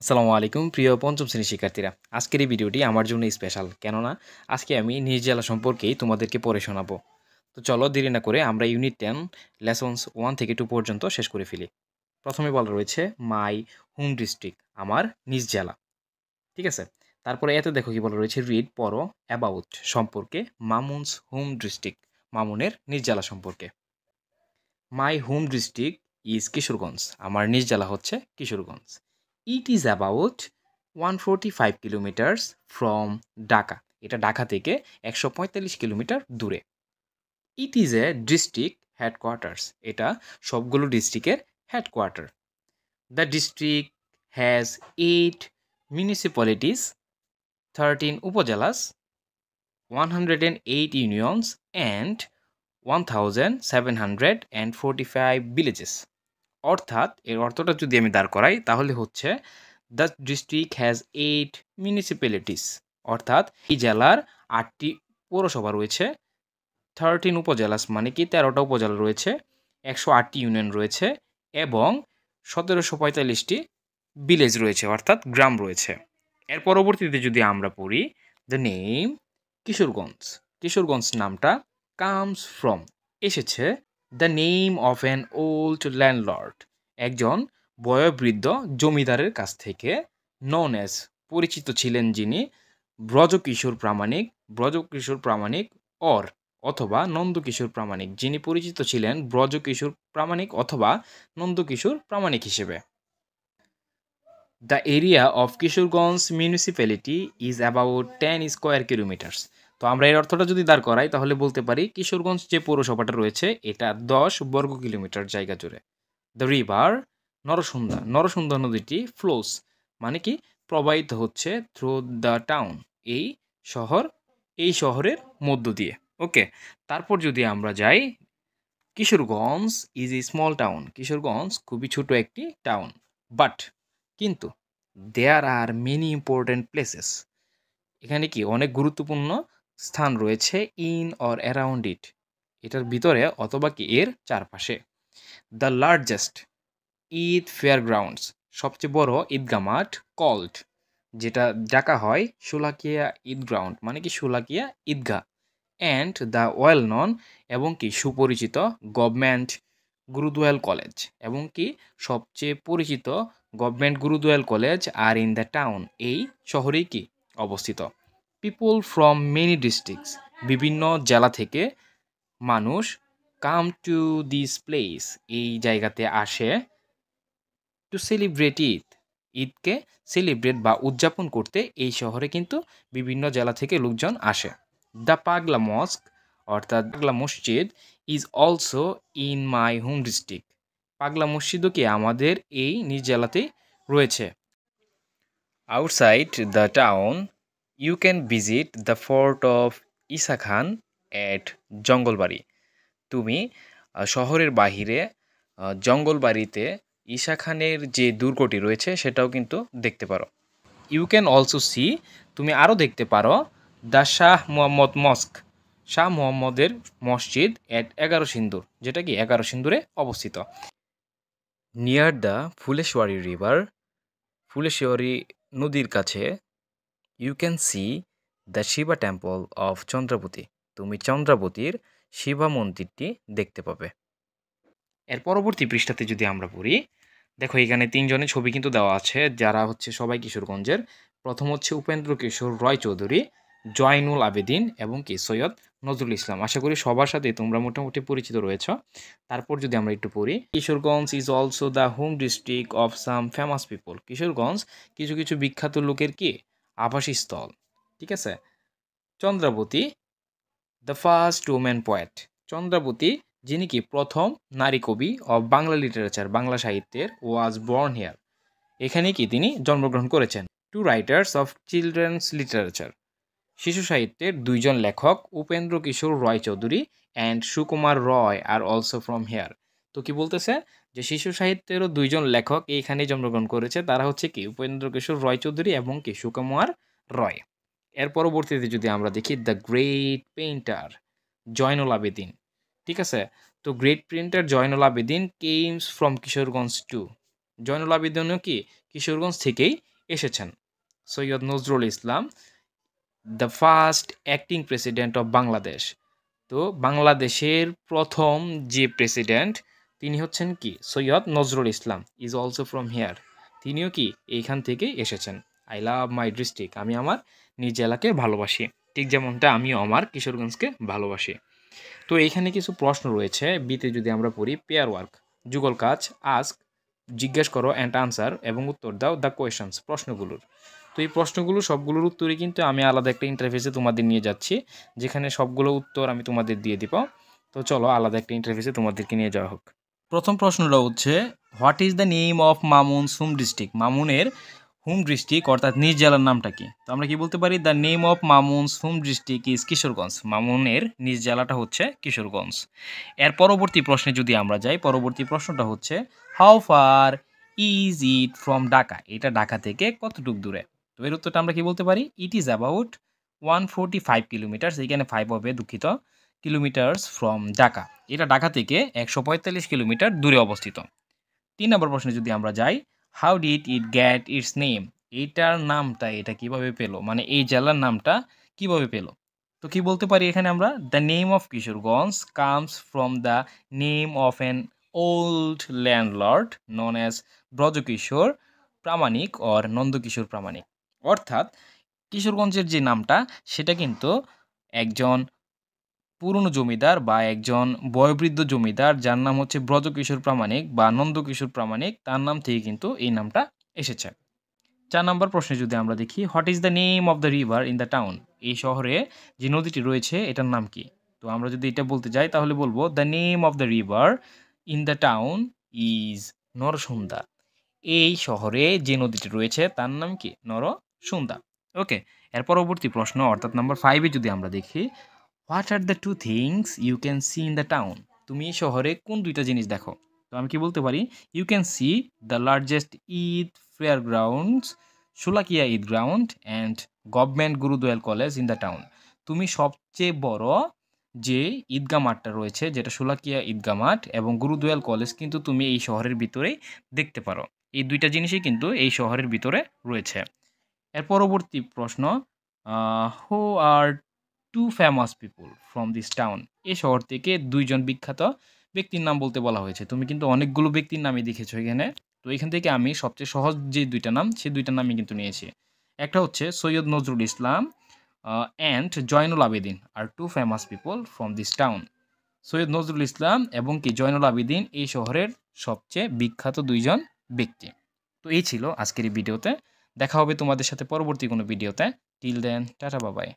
আসসালামু আলাইকুম প্রিয় পঞ্চম শ্রেণীর শিক্ষার্থীরা। আজকের এই ভিডিওটি আমার জন্য স্পেশাল, কেননা আজকে আমি নিজ জেলা সম্পর্কেই তোমাদেরকে পড়ে শোনাবো। তো চলো দেরি না করে আমরা ইউনিট 10 লেসন্স 1 থেকে 2 পর্যন্ত শেষ করে ফেলি। প্রথমে বলা রয়েছে মাই হোম ডিস্ট্রিক্ট, আমার নিজ জেলা। ঠিক আছে, তারপরে এতে দেখো কি বলা রয়েছে, রিড পড়ো অ্যাবাউট সম্পর্কে, মামুনস হোম ডিস্ট্রিক্ট, মামুনের নিজ জেলা সম্পর্কে। মাই হোম ডিস্ট্রিক্ট ইজ কিশোরগঞ্জ, আমার নিজ জেলা হচ্ছে Kishoreganj. It is about 145 kilometres from Dhaka, এটা ঢাকা থেকে 145 কিলোমিটার দূরে। It is a district headquarters, এটা সবগুলো ডিস্ট্রিক্টের headquarter. The district has 8 municipalities, 13 upazilas, 108 unions and 1745 villages. অর্থাৎ এর অর্থটা যদি আমি দাঁড় করাই তাহলে হচ্ছে দ্য ডিস্ট্রিক্ট হ্যাজ 8 মিউনিসিপ্যালিটিস, অর্থাৎ এই জেলার 8টি পৌরসভা রয়েছে, 13 উপজেলাস মানে কি 13টা উপজেলা রয়েছে, 108টি ইউনিয়ন রয়েছে এবং 1745টি ভিলেজ রয়েছে অর্থাৎ গ্রাম রয়েছে। এর পরবর্তীতে যদি আমরা পড়ি দ্য নেম কিশোরগঞ্জ, কিশোরগঞ্জ নামটা কামস ফ্রম, এসেছে the name of an old landlord, একজন বয়োবৃদ্ধ জমিদারের কাছ থেকে, নন অ্যাজ পরিচিত ছিলেন যিনি, ব্রজকিশোর প্রামাণিক, ব্রজকিশোর প্রামাণিক অর অথবা নন্দকিশোর প্রামাণিক, যিনি পরিচিত ছিলেন ব্রজকিশোর প্রামাণিক অথবা নন্দকিশোর প্রামাণিক হিসেবে। The area of Kishoreganj municipality is about 10 square kilometres. তো আমরা এর অর্থটা যদি দাঁড় করাই তাহলে বলতে পারি কিশোরগঞ্জ যে পৌরসভাটা রয়েছে এটা 10 বর্গ কিলোমিটার জায়গা জুড়ে। দ্য রিভার নরসুন্দা, নরসুন্দা নদীটি ফ্লোস মানে কি প্রবাহিত হচ্ছে থ্রু দ্য টাউন, এই শহর, এই শহরের মধ্য দিয়ে। ওকে, তারপর যদি আমরা যাই, Kishoreganj is a small town, Kishoreganj খুবই ছোট একটি টাউন, বাট কিন্তু দেয়ার আর মেনি ইম্পর্ট্যান্ট প্লেসেস, এখানে কি অনেক গুরুত্বপূর্ণ স্থান রয়েছে, ইন অর অ্যারাউন্ড ইট, এটার ভিতরে অথবা কি এর চারপাশে। The largest Eid fair grounds, সবচেয়ে বড় ঈদগাহ মাঠ, কল্ড, যেটা ডাকা হয় শোলাকিয়া ঈদ গ্রাউন্ড মানে কি শোলাকিয়া ঈদগাহ, অ্যান্ড দ্য ওয়েল নন এবং কি সুপরিচিত গভর্নমেন্ট গুরুদোয়াল কলেজ, এবং কি সবচেয়ে পরিচিত গভর্নমেন্ট গুরুদোয়াল কলেজ আর ইন দ্য টাউন, এই শহরেই কি অবস্থিত। পিপল ফ্রম মেনি ডিস্ট্রিক্টস, বিভিন্ন জেলা থেকে মানুষ, কাম টু দিস প্লেস, এই জায়গাতে আসে, টু সেলিব্রেট ঈদ, ঈদকে সেলিব্রেট বা উদযাপন করতে এই শহরে কিন্তু বিভিন্ন জেলা থেকে লোকজন আসে। দ্য পাগলা মস্ক অর্থাৎ Pagla Masjid is also in my home district, Pagla মসজিদও কি আমাদের এই নিজ জেলাতেই রয়েছে। Outside the town you can visit the fort of Isa Khan at Jangalbari, তুমি শহরের বাহিরে জঙ্গলবাড়িতে ঈশা খানের যে দুর্গটি রয়েছে সেটাও কিন্তু দেখতে পারো। ইউ ক্যান অলসো সি, তুমি আরও দেখতে পারো দ্য শাহ মুহাম্মদ মস্ক, শাহ মুহাম্মদের মসজিদ অ্যাট 11 সিন্দুর, যেটা কি 11 সিন্দুরে অবস্থিত। Near the Phuleshwari river, Phuleshwari নদীর কাছে, you can see the Shiva temple of Chandrabati, তুমি চন্দ্রাবতীর শিবা মন্দিরটি দেখতে পাবে। এর পরবর্তী পৃষ্ঠাতে যদি আমরা পড়ি, দেখো এখানে 3 জনের ছবি কিন্তু দেওয়া আছে যারা হচ্ছে সবাই কিশোরগঞ্জের। প্রথম হচ্ছে উপেন্দ্র কিশোর রয় চৌধুরী, জয়নুল আবেদিন এবং কি সৈয়দ নজরুল ইসলাম। আশা করি সবার সাথে তোমরা মোটামুটি পরিচিত রয়েছ। তারপর যদি আমরা একটু পড়ি, Kishoreganj is also the home district of some famous people, Kishoreganj কিছু কিছু বিখ্যাত লোকের কি আবাসস্থল। ঠিক আছে। Chandrabati the first women poet, Chandrabati যিনি কি প্রথম নারী কবি অব বাংলা লিটারেচার, বাংলা সাহিত্যের, ওয়াজ বর্ন হেয়ার, এখানে কি তিনি জন্মগ্রহণ করেছেন। Two writers of children's literature, শিশু সাহিত্যের 2 জন লেখক Upendra Kishore Roy Chowdhury and Sukumar Roy are also from here. তো কি বলতেছে যে শিশু সাহিত্যেরও 2 জন লেখক এইখানেই জন্মগ্রহণ করেছে, তারা হচ্ছে কি উপেন্দ্র কিশোর রয় চৌধুরী এবং কি সুকুমার রয়। এর পরবর্তীতে যদি আমরা দেখি the great painter Zainul Abedin, ঠিক আছে। তো great painter Zainul Abedin comes from Kishoreganj too, Zainul আবেদিনও কি কিশোরগঞ্জ থেকেই এসেছেন। Syed Nazrul Islam, the first acting president of Bangladesh. তো বাংলাদেশের প্রথম যে প্রেসিডেন্ট তিনি হচ্ছেন কি Syed Nazrul Islam, is also from here. তিনিও কি এইখান থেকে এসেছেন। আই লাভ মাই ডিস্ট্রিক্ট, আমি আমার নিজ জেলাকে ভালোবাসি, ঠিক যেমনটা আমিও আমার কিশোরগঞ্জকে ভালোবাসি। তো এইখানে কিছু প্রশ্ন রয়েছে। বিতে যদি আমরা পড়ি পেয়ার ওয়ার্ক, যুগল কাজ, আস্ক, জিজ্ঞেস করো অ্যান্ড আনসার, এবং উত্তর দাও দ্য কোয়েশনস, প্রশ্নগুলোর। তো এই প্রশ্নগুলো সবগুলোর উত্তরই কিন্তু আমি আলাদা একটা ইন্টারফেসে তোমাদের নিয়ে যাচ্ছি, যেখানে সবগুলো উত্তর আমি তোমাদের দিয়ে দিব। তো চলো আলাদা একটা ইন্টারফেসে তোমাদেরকে নিয়ে যাওয়া হোক। প্রথম প্রশ্নটা হচ্ছে, what is the name of Mamun's home district? মামুনের হোম ডিস্ট্রিক্ট অর্থাৎ নিজ জেলার নামটা কি? তো আমরা কি বলতে পারি, the name of Mamun's home district is Kishoreganj. মামুনের নিজ জেলাটা হচ্ছে কিশোরগঞ্জ। এর পরবর্তী প্রশ্নে যদি আমরা যাই, পরবর্তী প্রশ্নটা হচ্ছে, how far is it from Dhaka? এটা ঢাকা থেকে কতটুকু দূরে? তো এর উত্তরটা আমরা কি বলতে পারি, ইট ইজ অ্যাবাউট 145 কিলোমিটার্স, এখানে 5 হবে দুঃখিত, কিলোমিটার্স ফ্রম ঢাকা। এটা ঢাকা থেকে 145 কিলোমিটার দূরে অবস্থিত। 3 নম্বর প্রশ্নে যদি আমরা যাই, how did it gate it's name? এইটার নামটা এটা কিভাবে পেলো, মানে এই জেলার নামটা কিভাবে পেলো? তো কি বলতে পারি এখানে আমরা, the name of Kishoreganj comes from the name of an old landlord known as Brajakishore Pramanik or Nandakishore Pramanik. অর্থাৎ কিশোরগঞ্জের যে নামটা সেটা কিন্তু একজন পুরনো জমিদার বা একজন বয়োবৃদ্ধ জমিদার যার নাম হচ্ছে ব্রজকিশোর প্রামাণিক বা নন্দকিশোর প্রামাণিক, তার নাম থেকে কিন্তু এই নামটা এসেছে। 4 নম্বর প্রশ্নে যদি আমরা দেখি, what is the name of the river in the town? এই শহরে যে নদীটি রয়েছে এটার নাম কি? তো আমরা যদি এটা বলতে যাই তাহলে বলবো, the name of the river in the town is Narasunda. এই শহরে যে নদীটি রয়েছে তার নাম কি? নরসুন্দা। ওকে, এর পরবর্তী প্রশ্ন অর্থাৎ নাম্বার 5 যদি আমরা দেখি, what are the two things you can see in the town? তুমি এই শহরে কোন দুইটা জিনিস দেখো? তো আমি কি বলতে পারি, you can see the largest Eid fair grounds, Sholakia Eid ground and government Gurudayal college in the town. তুমি সবচেয়ে বড় যে ঈদগাহ মাঠটা রয়েছে, যেটা শোলাকিয়া ঈদগাহ মাঠ এবং গুরুদয়াল কলেজ, কিন্তু তুমি এই শহরের ভিতরেই দেখতে পারো। এই দুইটা জিনিসই কিন্তু এই শহরের ভিতরে রয়েছে। এর পরবর্তী প্রশ্ন, who are two famous people from this town? এই শহর থেকে দুইজন বিখ্যাত ব্যক্তির নাম বলতে বলা হয়েছে। তুমি কিন্তু অনেকগুলো ব্যক্তির নামই দেখেছো এখানে। তো এখান থেকে আমি সবচেয়ে সহজ যে দুইটা নাম, সেই দুইটা নামই কিন্তু নিয়েছি। একটা হচ্ছে Syed Nazrul Islam and Zainul Abedin are two famous people from this town. Syed Nazrul Islam এবং কি জয়নুল আবেদিন এই শহরের সবচেয়ে বিখ্যাত দুইজন ব্যক্তি। তো এই ছিল আজকের এই ভিডিওতে। দেখা হবে তোমাদের সাথে পরবর্তী কোনো ভিডিওতে। টিল দেন, টাটা বাবাই।